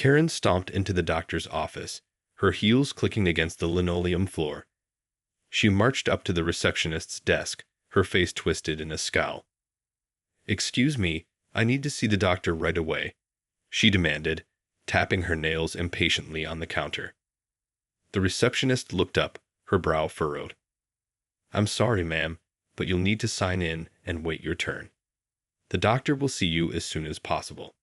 Karen stomped into the doctor's office, her heels clicking against the linoleum floor. She marched up to the receptionist's desk, her face twisted in a scowl. "Excuse me, I need to see the doctor right away," she demanded, tapping her nails impatiently on the counter. The receptionist looked up, her brow furrowed. "I'm sorry, ma'am, but you'll need to sign in and wait your turn. The doctor will see you as soon as possible."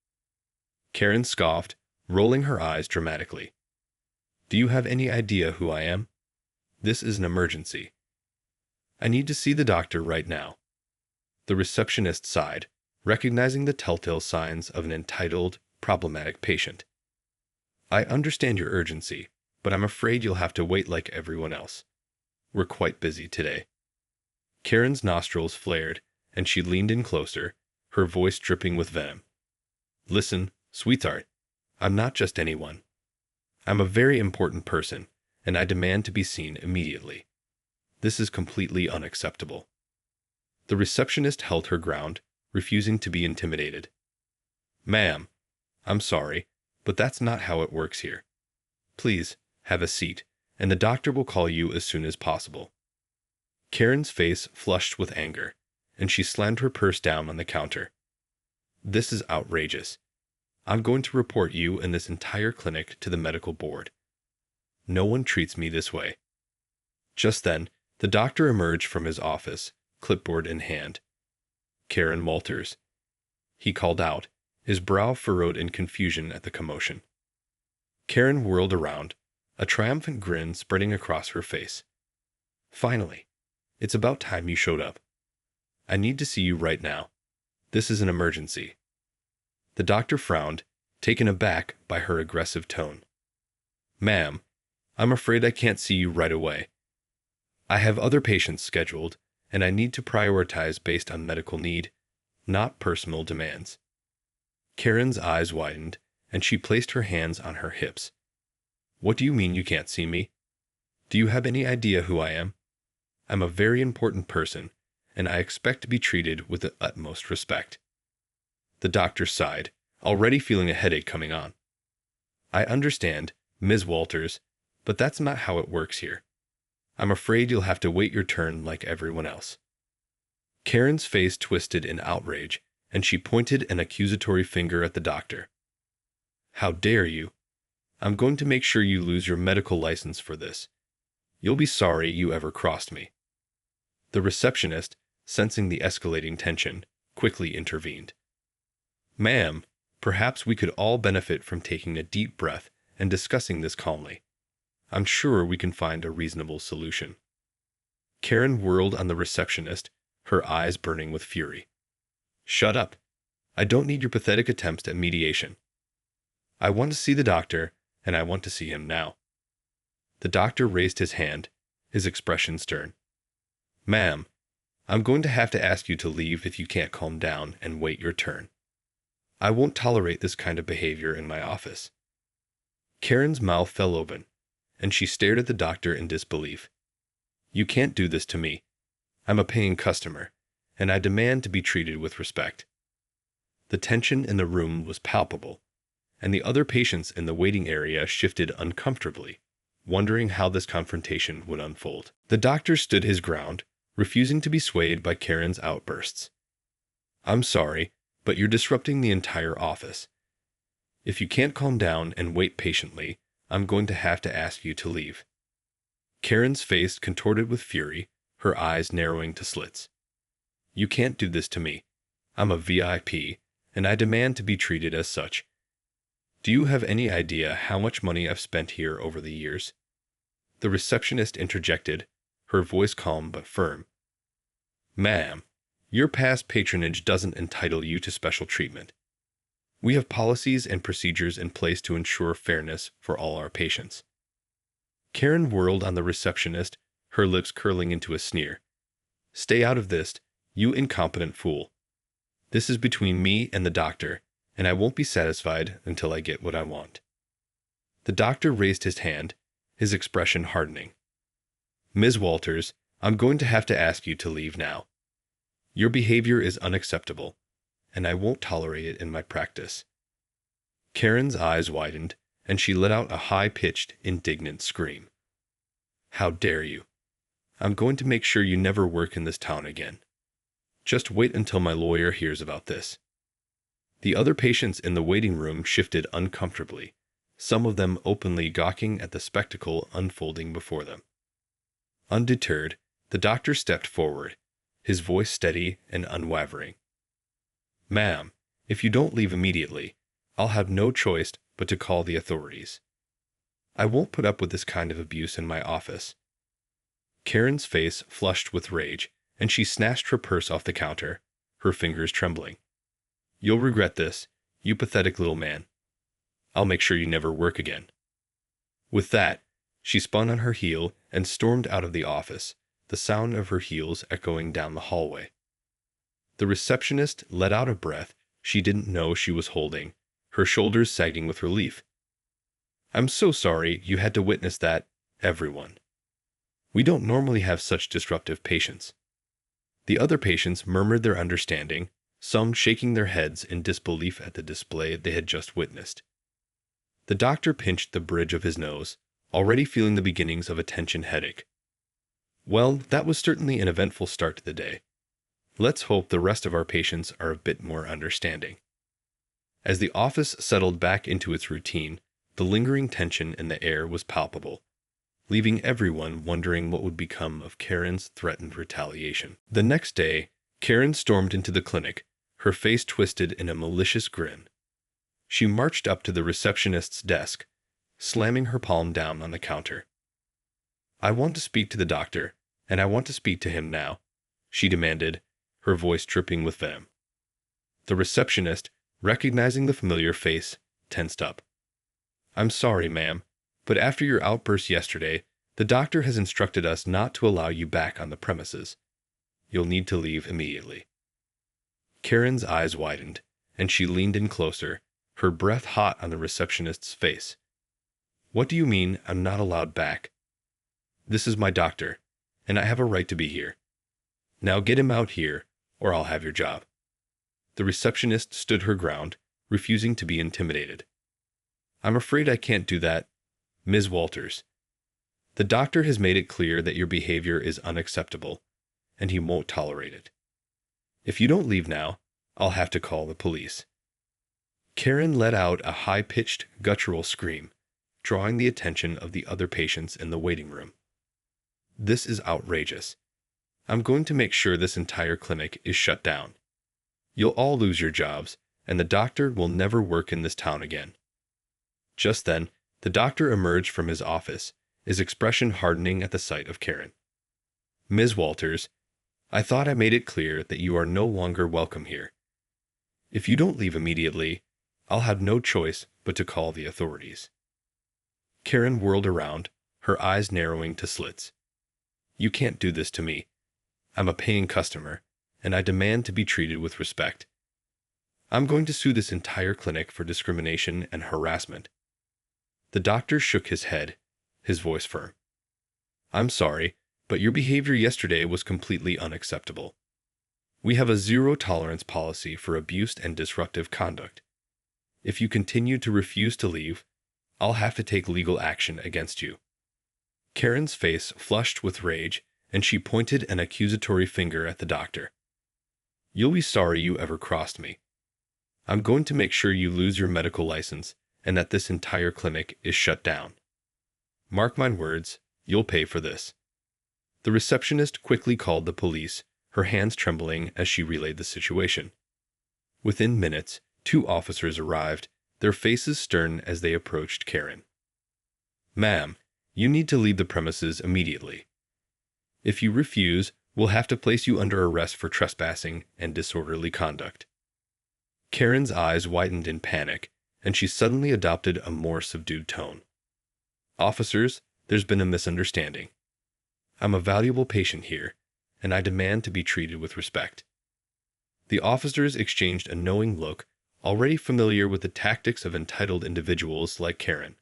Karen scoffed, rolling her eyes dramatically. "Do you have any idea who I am? This is an emergency. I need to see the doctor right now." The receptionist sighed, recognizing the telltale signs of an entitled, problematic patient. "I understand your urgency, but I'm afraid you'll have to wait like everyone else. We're quite busy today." Karen's nostrils flared, and she leaned in closer, her voice dripping with venom. "Listen, sweetheart, I'm not just anyone. I'm a very important person, and I demand to be seen immediately. This is completely unacceptable." The receptionist held her ground, refusing to be intimidated. "Ma'am, I'm sorry, but that's not how it works here. Please, have a seat, and the doctor will call you as soon as possible." Karen's face flushed with anger, and she slammed her purse down on the counter. "This is outrageous. I'm going to report you and this entire clinic to the medical board. No one treats me this way." Just then, the doctor emerged from his office, clipboard in hand. "Karen Walters," he called out, his brow furrowed in confusion at the commotion. Karen whirled around, a triumphant grin spreading across her face. "Finally, it's about time you showed up. I need to see you right now. This is an emergency." The doctor frowned, taken aback by her aggressive tone. "Ma'am, I'm afraid I can't see you right away. I have other patients scheduled, and I need to prioritize based on medical need, not personal demands." Karen's eyes widened, and she placed her hands on her hips. "What do you mean you can't see me? Do you have any idea who I am? I'm a very important person, and I expect to be treated with the utmost respect." The doctor sighed, already feeling a headache coming on. "I understand, Ms. Walters, but that's not how it works here. I'm afraid you'll have to wait your turn like everyone else." Karen's face twisted in outrage, and she pointed an accusatory finger at the doctor. "How dare you? I'm going to make sure you lose your medical license for this. You'll be sorry you ever crossed me." The receptionist, sensing the escalating tension, quickly intervened. "Ma'am, perhaps we could all benefit from taking a deep breath and discussing this calmly. I'm sure we can find a reasonable solution." Karen whirled on the receptionist, her eyes burning with fury. "Shut up. I don't need your pathetic attempts at mediation. I want to see the doctor, and I want to see him now." The doctor raised his hand, his expression stern. "Ma'am, I'm going to have to ask you to leave if you can't calm down and wait your turn. I won't tolerate this kind of behavior in my office." Karen's mouth fell open, and she stared at the doctor in disbelief. "You can't do this to me. I'm a paying customer, and I demand to be treated with respect." The tension in the room was palpable, and the other patients in the waiting area shifted uncomfortably, wondering how this confrontation would unfold. The doctor stood his ground, refusing to be swayed by Karen's outbursts. "I'm sorry, but you're disrupting the entire office. If you can't calm down and wait patiently, I'm going to have to ask you to leave." Karen's face contorted with fury, her eyes narrowing to slits. "You can't do this to me. I'm a VIP, and I demand to be treated as such. Do you have any idea how much money I've spent here over the years?" The receptionist interjected, her voice calm but firm. "Ma'am, your past patronage doesn't entitle you to special treatment. We have policies and procedures in place to ensure fairness for all our patients." Karen whirled on the receptionist, her lips curling into a sneer. "Stay out of this, you incompetent fool. This is between me and the doctor, and I won't be satisfied until I get what I want." The doctor raised his hand, his expression hardening. "Ms. Walters, I'm going to have to ask you to leave now. Your behavior is unacceptable, and I won't tolerate it in my practice." Karen's eyes widened, and she let out a high-pitched, indignant scream. How dare you? I'm going to make sure you never work in this town again. Just wait until my lawyer hears about this. The other patients in the waiting room shifted uncomfortably, some of them openly gawking at the spectacle unfolding before them. Undeterred, the doctor stepped forward, his voice steady and unwavering. Ma'am, if you don't leave immediately, I'll have no choice but to call the authorities. I won't put up with this kind of abuse in my office. Karen's face flushed with rage, and she snatched her purse off the counter, her fingers trembling. You'll regret this, you pathetic little man. I'll make sure you never work again. With that, she spun on her heel and stormed out of the office, the sound of her heels echoing down the hallway. The receptionist let out a breath she didn't know she was holding, her shoulders sagging with relief. I'm so sorry you had to witness that, everyone. We don't normally have such disruptive patients. The other patients murmured their understanding, some shaking their heads in disbelief at the display they had just witnessed. The doctor pinched the bridge of his nose, already feeling the beginnings of a tension headache. Well, that was certainly an eventful start to the day. Let's hope the rest of our patients are a bit more understanding. As the office settled back into its routine, the lingering tension in the air was palpable, leaving everyone wondering what would become of Karen's threatened retaliation. The next day, Karen stormed into the clinic, her face twisted in a malicious grin. She marched up to the receptionist's desk, slamming her palm down on the counter. I want to speak to the doctor, and I want to speak to him now, she demanded, her voice dripping with venom. The receptionist, recognizing the familiar face, tensed up. I'm sorry, ma'am, but after your outburst yesterday, the doctor has instructed us not to allow you back on the premises. You'll need to leave immediately. Karen's eyes widened, and she leaned in closer, her breath hot on the receptionist's face. What do you mean I'm not allowed back? This is my doctor, and I have a right to be here. Now get him out here, or I'll have your job. The receptionist stood her ground, refusing to be intimidated. I'm afraid I can't do that, Ms. Walters. The doctor has made it clear that your behavior is unacceptable, and he won't tolerate it. If you don't leave now, I'll have to call the police. Karen let out a high-pitched, guttural scream, drawing the attention of the other patients in the waiting room. This is outrageous. I'm going to make sure this entire clinic is shut down. You'll all lose your jobs, and the doctor will never work in this town again. Just then, the doctor emerged from his office, his expression hardening at the sight of Karen. Ms. Walters, I thought I made it clear that you are no longer welcome here. If you don't leave immediately, I'll have no choice but to call the authorities. Karen whirled around, her eyes narrowing to slits. You can't do this to me. I'm a paying customer, and I demand to be treated with respect. I'm going to sue this entire clinic for discrimination and harassment. The doctor shook his head, his voice firm. I'm sorry, but your behavior yesterday was completely unacceptable. We have a zero-tolerance policy for abuse and disruptive conduct. If you continue to refuse to leave, I'll have to take legal action against you. Karen's face flushed with rage, and she pointed an accusatory finger at the doctor. You'll be sorry you ever crossed me. I'm going to make sure you lose your medical license and that this entire clinic is shut down. Mark my words, you'll pay for this. The receptionist quickly called the police, her hands trembling as she relayed the situation. Within minutes, 2 officers arrived, their faces stern as they approached Karen. Ma'am, you need to leave the premises immediately. If you refuse, we'll have to place you under arrest for trespassing and disorderly conduct. Karen's eyes widened in panic, and she suddenly adopted a more subdued tone. Officers, there's been a misunderstanding. I'm a valuable patient here, and I demand to be treated with respect. The officers exchanged a knowing look, already familiar with the tactics of entitled individuals like Karen.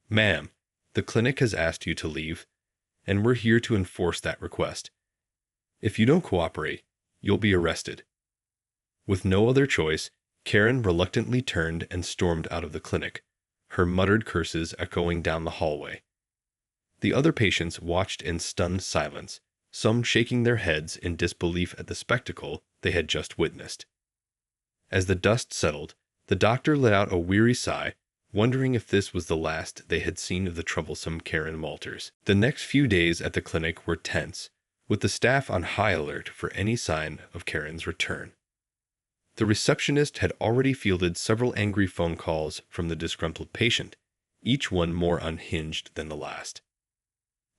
Ma'am, the clinic has asked you to leave, and we're here to enforce that request. If you don't cooperate, you'll be arrested. With no other choice, Karen reluctantly turned and stormed out of the clinic, her muttered curses echoing down the hallway. The other patients watched in stunned silence, some shaking their heads in disbelief at the spectacle they had just witnessed. As the dust settled, the doctor let out a weary sigh, wondering if this was the last they had seen of the troublesome Karen Walters. The next few days at the clinic were tense, with the staff on high alert for any sign of Karen's return. The receptionist had already fielded several angry phone calls from the disgruntled patient, each one more unhinged than the last.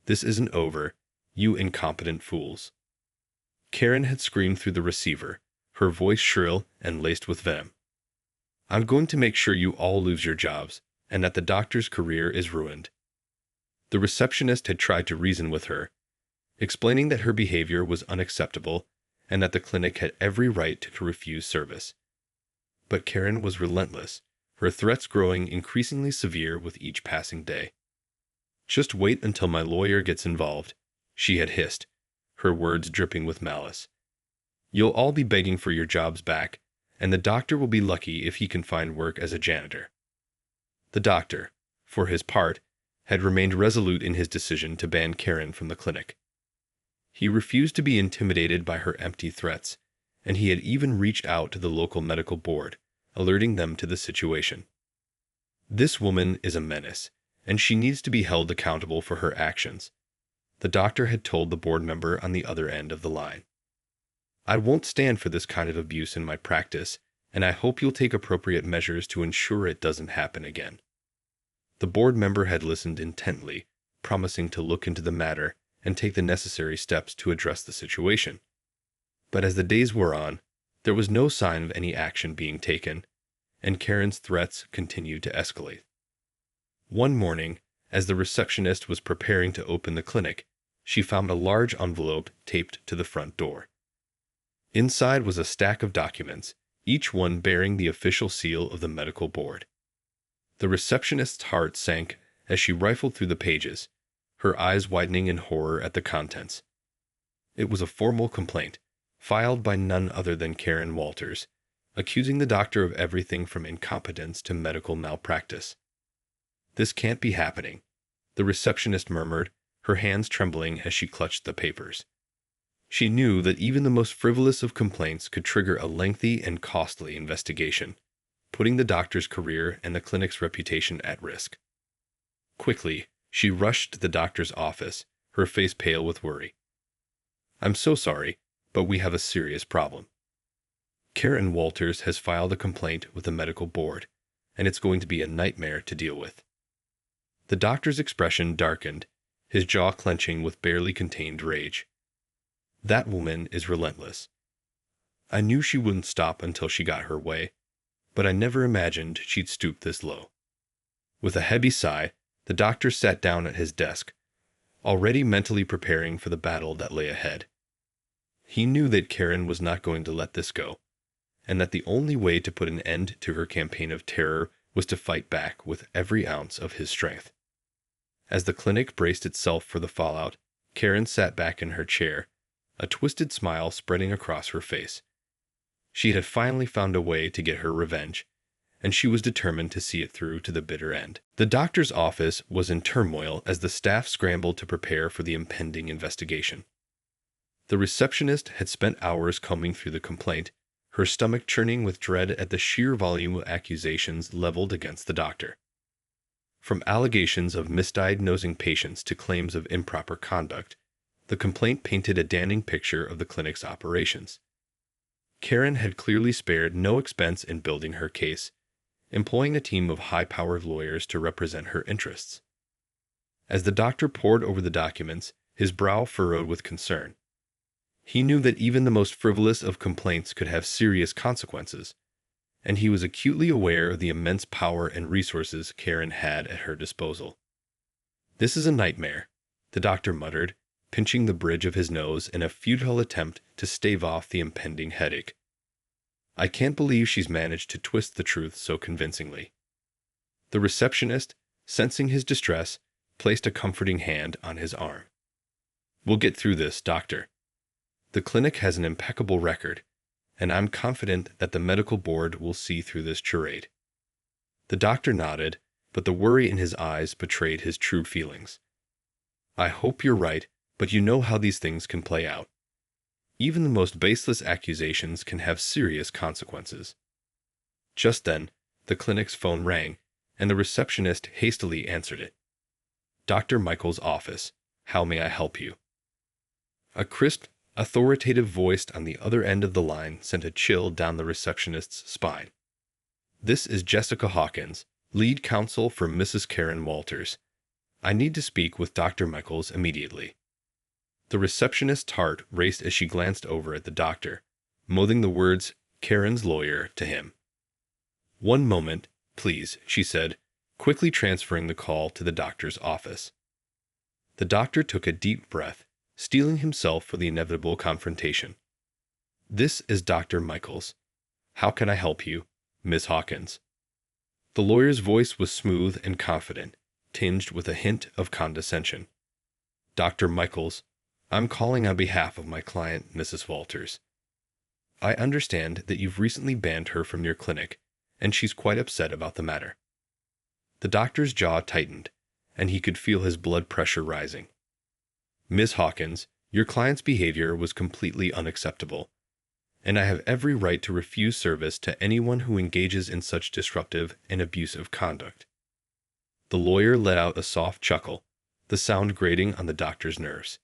"This isn't over, you incompetent fools." Karen had screamed through the receiver, her voice shrill and laced with venom. "I'm going to make sure you all lose your jobs, and that the doctor's career is ruined." The receptionist had tried to reason with her, explaining that her behavior was unacceptable and that the clinic had every right to refuse service. But Karen was relentless, her threats growing increasingly severe with each passing day. "Just wait until my lawyer gets involved," she had hissed, her words dripping with malice. "You'll all be begging for your jobs back, and the doctor will be lucky if he can find work as a janitor." The doctor, for his part, had remained resolute in his decision to ban Karen from the clinic. He refused to be intimidated by her empty threats, and he had even reached out to the local medical board, alerting them to the situation. "This woman is a menace, and she needs to be held accountable for her actions," the doctor had told the board member on the other end of the line. "I won't stand for this kind of abuse in my practice, and I hope you'll take appropriate measures to ensure it doesn't happen again." The board member had listened intently, promising to look into the matter and take the necessary steps to address the situation. But as the days wore on, there was no sign of any action being taken, and Karen's threats continued to escalate. One morning, as the receptionist was preparing to open the clinic, she found a large envelope taped to the front door. Inside was a stack of documents, each one bearing the official seal of the medical board. The receptionist's heart sank as she rifled through the pages, her eyes widening in horror at the contents. It was a formal complaint, filed by none other than Karen Walters, accusing the doctor of everything from incompetence to medical malpractice. "This can't be happening," the receptionist murmured, her hands trembling as she clutched the papers. She knew that even the most frivolous of complaints could trigger a lengthy and costly investigation, putting the doctor's career and the clinic's reputation at risk. Quickly, she rushed to the doctor's office, her face pale with worry. "I'm so sorry, but we have a serious problem. Karen Walters has filed a complaint with the medical board, and it's going to be a nightmare to deal with." The doctor's expression darkened, his jaw clenching with barely contained rage. "That woman is relentless. I knew she wouldn't stop until she got her way, but I never imagined she'd stoop this low." With a heavy sigh, the doctor sat down at his desk, already mentally preparing for the battle that lay ahead. He knew that Karen was not going to let this go, and that the only way to put an end to her campaign of terror was to fight back with every ounce of his strength. As the clinic braced itself for the fallout, Karen sat back in her chair, a twisted smile spreading across her face. She had finally found a way to get her revenge, and she was determined to see it through to the bitter end. The doctor's office was in turmoil as the staff scrambled to prepare for the impending investigation. The receptionist had spent hours combing through the complaint, her stomach churning with dread at the sheer volume of accusations leveled against the doctor. From allegations of misdiagnosing patients to claims of improper conduct, the complaint painted a damning picture of the clinic's operations. Karen had clearly spared no expense in building her case, employing a team of high-powered lawyers to represent her interests. As the doctor pored over the documents, his brow furrowed with concern. He knew that even the most frivolous of complaints could have serious consequences, and he was acutely aware of the immense power and resources Karen had at her disposal. "This is a nightmare," the doctor muttered, pinching the bridge of his nose in a futile attempt to stave off the impending headache. "I can't believe she's managed to twist the truth so convincingly." The receptionist, sensing his distress, placed a comforting hand on his arm. "We'll get through this, doctor. The clinic has an impeccable record, and I'm confident that the medical board will see through this charade. The doctor nodded, but the worry in his eyes betrayed his true feelings. I hope you're right, but you know how these things can play out. Even the most baseless accusations can have serious consequences. Just then, the clinic's phone rang, and the receptionist hastily answered it. Dr. Michael's office. How may I help you? A crisp, authoritative voice on the other end of the line sent a chill down the receptionist's spine. This is Jessica Hawkins, lead counsel for Mrs. Karen Walters. I need to speak with Dr. Michaels immediately. The receptionist's heart raced as she glanced over at the doctor, mouthing the words, Karen's lawyer, to him. One moment, please, she said, quickly transferring the call to the doctor's office. The doctor took a deep breath, steeling himself for the inevitable confrontation. This is Dr. Michaels. How can I help you, Miss Hawkins? The lawyer's voice was smooth and confident, tinged with a hint of condescension. Dr. Michaels, I'm calling on behalf of my client, Mrs. Walters. I understand that you've recently banned her from your clinic, and she's quite upset about the matter. The doctor's jaw tightened, and he could feel his blood pressure rising. Ms. Hawkins, your client's behavior was completely unacceptable, and I have every right to refuse service to anyone who engages in such disruptive and abusive conduct. The lawyer let out a soft chuckle, the sound grating on the doctor's nerves.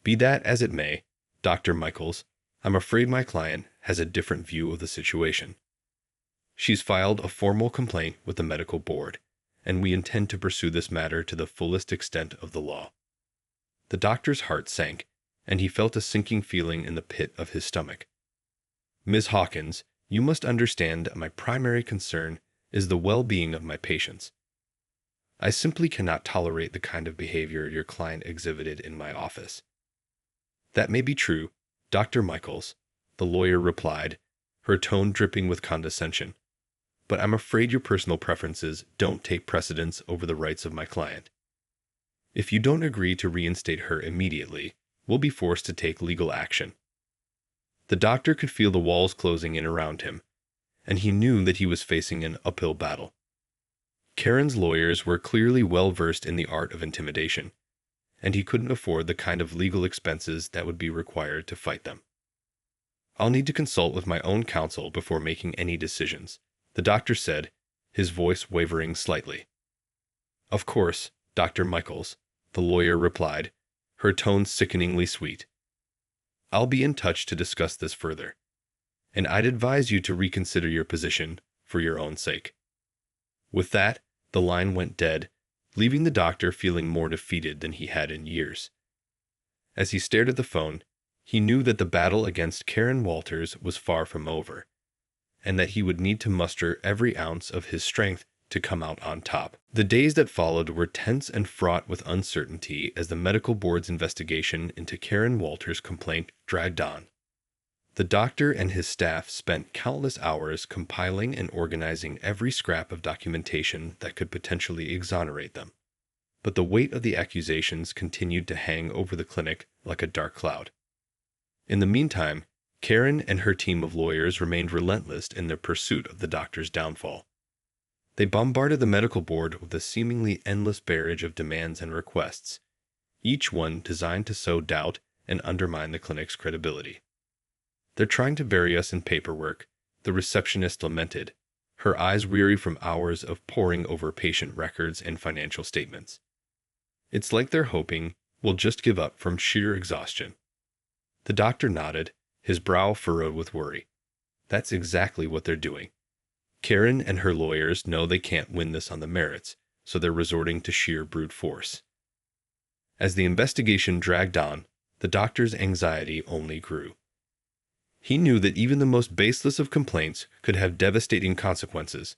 Be that as it may, Dr. Michaels, I'm afraid my client has a different view of the situation. She's filed a formal complaint with the medical board, and we intend to pursue this matter to the fullest extent of the law. The doctor's heart sank, and he felt a sinking feeling in the pit of his stomach. Ms. Hawkins, you must understand my primary concern is the well-being of my patients. I simply cannot tolerate the kind of behavior your client exhibited in my office. That may be true, Dr. Michaels, the lawyer replied, her tone dripping with condescension. But I'm afraid your personal preferences don't take precedence over the rights of my client. If you don't agree to reinstate her immediately, we'll be forced to take legal action. The doctor could feel the walls closing in around him, and he knew that he was facing an uphill battle. Karen's lawyers were clearly well versed in the art of intimidation, and he couldn't afford the kind of legal expenses that would be required to fight them. I'll need to consult with my own counsel before making any decisions, the doctor said, his voice wavering slightly. Of course, Dr. Michaels, the lawyer replied, her tone sickeningly sweet. I'll be in touch to discuss this further, and I'd advise you to reconsider your position for your own sake. With that, the line went dead, leaving the doctor feeling more defeated than he had in years. As he stared at the phone, he knew that the battle against Karen Walters was far from over, and that he would need to muster every ounce of his strength to come out on top. The days that followed were tense and fraught with uncertainty as the medical board's investigation into Karen Walters' complaint dragged on. The doctor and his staff spent countless hours compiling and organizing every scrap of documentation that could potentially exonerate them. But the weight of the accusations continued to hang over the clinic like a dark cloud. In the meantime, Karen and her team of lawyers remained relentless in their pursuit of the doctor's downfall. They bombarded the medical board with a seemingly endless barrage of demands and requests, each one designed to sow doubt and undermine the clinic's credibility. They're trying to bury us in paperwork, the receptionist lamented, her eyes weary from hours of poring over patient records and financial statements. It's like they're hoping we'll just give up from sheer exhaustion. The doctor nodded, his brow furrowed with worry. That's exactly what they're doing. Karen and her lawyers know they can't win this on the merits, so they're resorting to sheer brute force. As the investigation dragged on, the doctor's anxiety only grew. He knew that even the most baseless of complaints could have devastating consequences,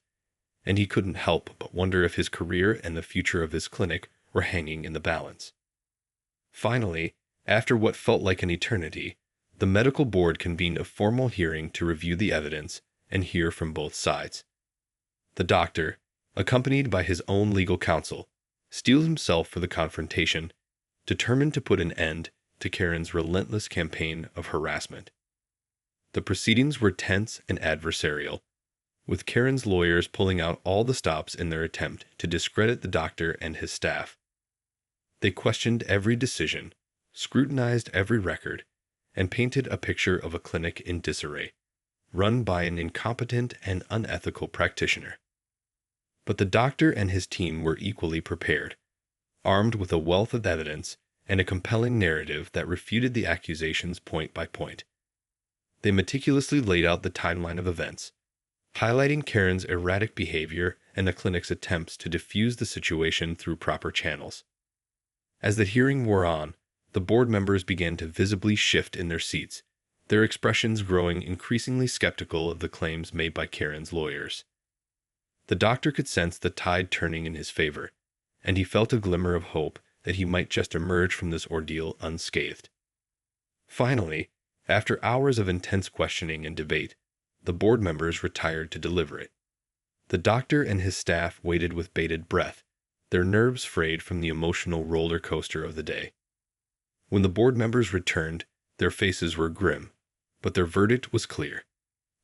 and he couldn't help but wonder if his career and the future of his clinic were hanging in the balance. Finally, after what felt like an eternity, the medical board convened a formal hearing to review the evidence and hear from both sides. The doctor, accompanied by his own legal counsel, steeled himself for the confrontation, determined to put an end to Karen's relentless campaign of harassment. The proceedings were tense and adversarial, with Karen's lawyers pulling out all the stops in their attempt to discredit the doctor and his staff. They questioned every decision, scrutinized every record, and painted a picture of a clinic in disarray, run by an incompetent and unethical practitioner. But the doctor and his team were equally prepared, armed with a wealth of evidence and a compelling narrative that refuted the accusations point by point. They meticulously laid out the timeline of events, highlighting Karen's erratic behavior and the clinic's attempts to diffuse the situation through proper channels. As the hearing wore on, the board members began to visibly shift in their seats, their expressions growing increasingly skeptical of the claims made by Karen's lawyers. The doctor could sense the tide turning in his favor, and he felt a glimmer of hope that he might just emerge from this ordeal unscathed. Finally, after hours of intense questioning and debate, the board members retired to deliberate. The doctor and his staff waited with bated breath, their nerves frayed from the emotional roller coaster of the day. When the board members returned, their faces were grim, but their verdict was clear.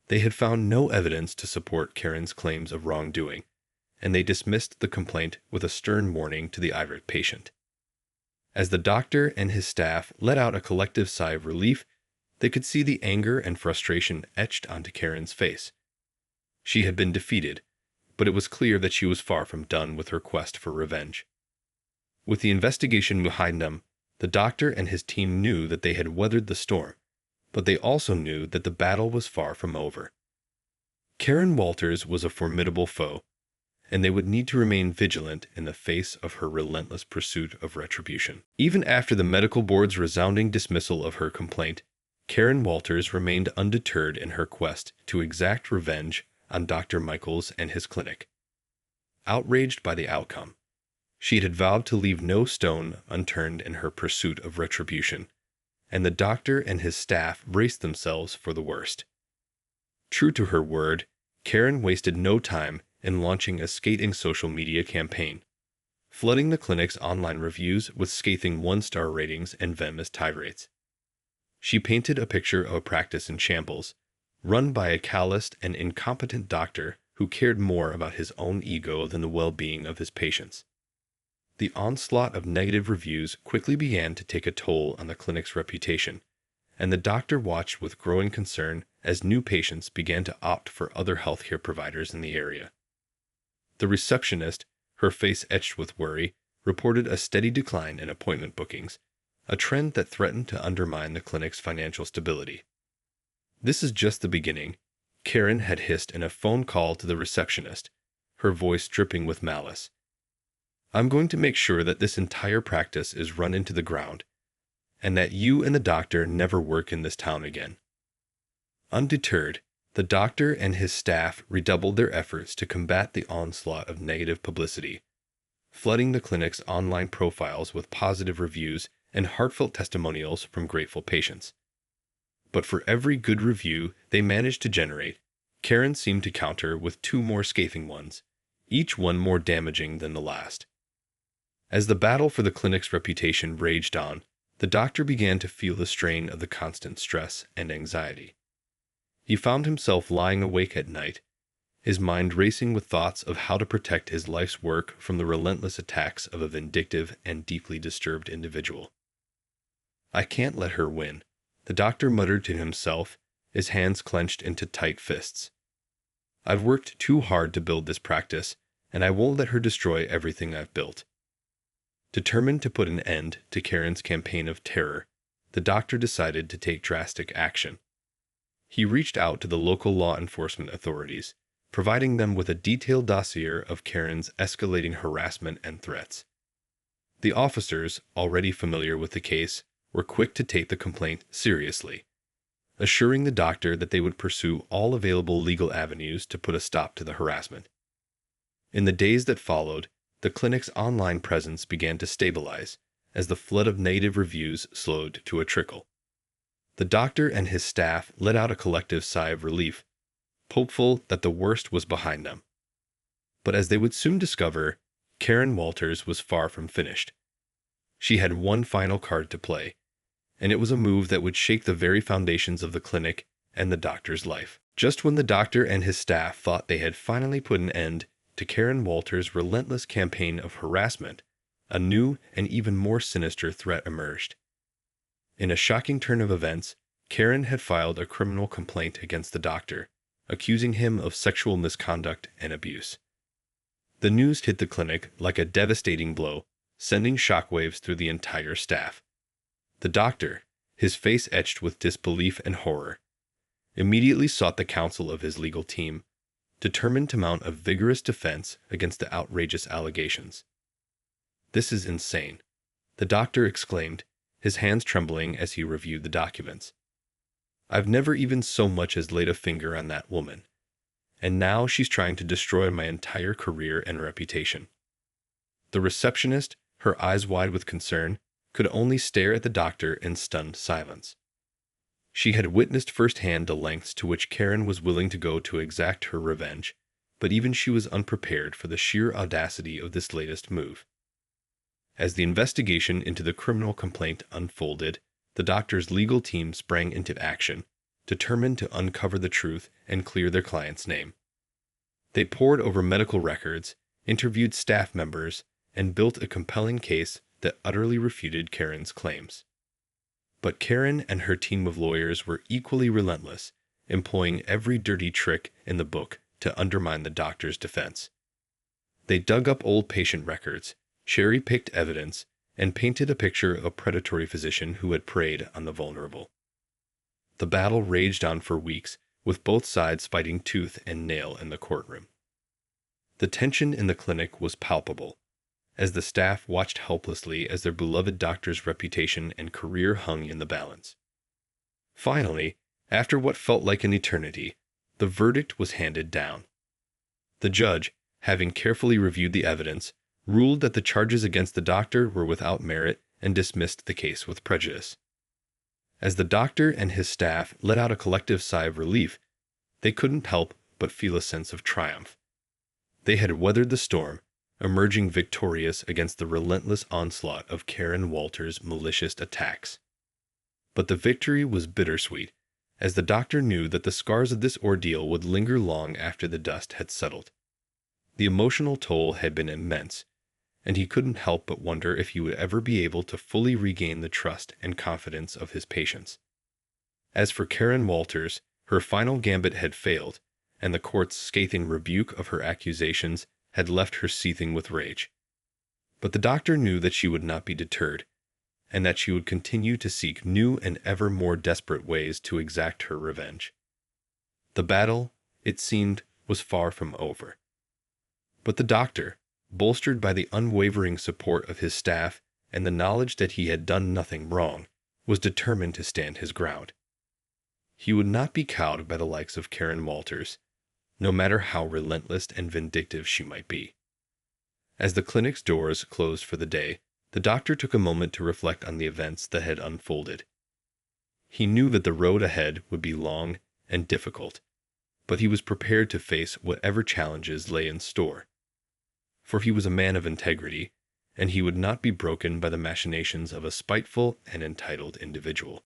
They had found no evidence to support Karen's claims of wrongdoing, and they dismissed the complaint with a stern warning to the irate patient. As the doctor and his staff let out a collective sigh of relief, they could see the anger and frustration etched onto Karen's face. She had been defeated, but it was clear that she was far from done with her quest for revenge. With the investigation behind them, the doctor and his team knew that they had weathered the storm, but they also knew that the battle was far from over. Karen Walters was a formidable foe, and they would need to remain vigilant in the face of her relentless pursuit of retribution. Even after the medical board's resounding dismissal of her complaint, Karen Walters remained undeterred in her quest to exact revenge on Dr. Michaels and his clinic. Outraged by the outcome, she had vowed to leave no stone unturned in her pursuit of retribution, and the doctor and his staff braced themselves for the worst. True to her word, Karen wasted no time in launching a scathing social media campaign, flooding the clinic's online reviews with scathing one-star ratings and venomous tirades. She painted a picture of a practice in shambles, run by a calloused and incompetent doctor who cared more about his own ego than the well-being of his patients. The onslaught of negative reviews quickly began to take a toll on the clinic's reputation, and the doctor watched with growing concern as new patients began to opt for other healthcare providers in the area. The receptionist, her face etched with worry, reported a steady decline in appointment bookings, a trend that threatened to undermine the clinic's financial stability. "This is just the beginning," Karen had hissed in a phone call to the receptionist, her voice dripping with malice. "I'm going to make sure that this entire practice is run into the ground, and that you and the doctor never work in this town again." Undeterred, the doctor and his staff redoubled their efforts to combat the onslaught of negative publicity, flooding the clinic's online profiles with positive reviews and heartfelt testimonials from grateful patients. But for every good review they managed to generate, Karen seemed to counter with two more scathing ones, each one more damaging than the last. As the battle for the clinic's reputation raged on, the doctor began to feel the strain of the constant stress and anxiety. He found himself lying awake at night, his mind racing with thoughts of how to protect his life's work from the relentless attacks of a vindictive and deeply disturbed individual. "I can't let her win," the doctor muttered to himself, his hands clenched into tight fists. "I've worked too hard to build this practice, and I won't let her destroy everything I've built." Determined to put an end to Karen's campaign of terror, the doctor decided to take drastic action. He reached out to the local law enforcement authorities, providing them with a detailed dossier of Karen's escalating harassment and threats. The officers, already familiar with the case, were quick to take the complaint seriously, assuring the doctor that they would pursue all available legal avenues to put a stop to the harassment. In the days that followed, the clinic's online presence began to stabilize as the flood of negative reviews slowed to a trickle. The doctor and his staff let out a collective sigh of relief, hopeful that the worst was behind them. But as they would soon discover, Karen Walters was far from finished. She had one final card to play, and it was a move that would shake the very foundations of the clinic and the doctor's life. Just when the doctor and his staff thought they had finally put an end to Karen Walters' relentless campaign of harassment, a new and even more sinister threat emerged. In a shocking turn of events, Karen had filed a criminal complaint against the doctor, accusing him of sexual misconduct and abuse. The news hit the clinic like a devastating blow, sending shockwaves through the entire staff. The doctor, his face etched with disbelief and horror, immediately sought the counsel of his legal team, determined to mount a vigorous defense against the outrageous allegations. "This is insane," the doctor exclaimed, his hands trembling as he reviewed the documents. "I've never even so much as laid a finger on that woman, and now she's trying to destroy my entire career and reputation." The receptionist, her eyes wide with concern, could only stare at the doctor in stunned silence. She had witnessed firsthand the lengths to which Karen was willing to go to exact her revenge, but even she was unprepared for the sheer audacity of this latest move. As the investigation into the criminal complaint unfolded, the doctor's legal team sprang into action, determined to uncover the truth and clear their client's name. They pored over medical records, interviewed staff members, and built a compelling case that utterly refuted Karen's claims. But Karen and her team of lawyers were equally relentless, employing every dirty trick in the book to undermine the doctor's defense. They dug up old patient records, cherry-picked evidence, and painted a picture of a predatory physician who had preyed on the vulnerable. The battle raged on for weeks, with both sides fighting tooth and nail in the courtroom. The tension in the clinic was palpable, as the staff watched helplessly as their beloved doctor's reputation and career hung in the balance. Finally, after what felt like an eternity, the verdict was handed down. The judge, having carefully reviewed the evidence, ruled that the charges against the doctor were without merit and dismissed the case with prejudice. As the doctor and his staff let out a collective sigh of relief, they couldn't help but feel a sense of triumph. They had weathered the storm, emerging victorious against the relentless onslaught of Karen Walters' malicious attacks. But the victory was bittersweet, as the doctor knew that the scars of this ordeal would linger long after the dust had settled. The emotional toll had been immense, and he couldn't help but wonder if he would ever be able to fully regain the trust and confidence of his patients. As for Karen Walters, her final gambit had failed, and the court's scathing rebuke of her accusations had left her seething with rage. But the doctor knew that she would not be deterred, and that she would continue to seek new and ever more desperate ways to exact her revenge. The battle, it seemed, was far from over. But the doctor, bolstered by the unwavering support of his staff and the knowledge that he had done nothing wrong, was determined to stand his ground. He would not be cowed by the likes of Karen Walters, no matter how relentless and vindictive she might be. As the clinic's doors closed for the day, the doctor took a moment to reflect on the events that had unfolded. He knew that the road ahead would be long and difficult, but he was prepared to face whatever challenges lay in store. For he was a man of integrity, and he would not be broken by the machinations of a spiteful and entitled individual.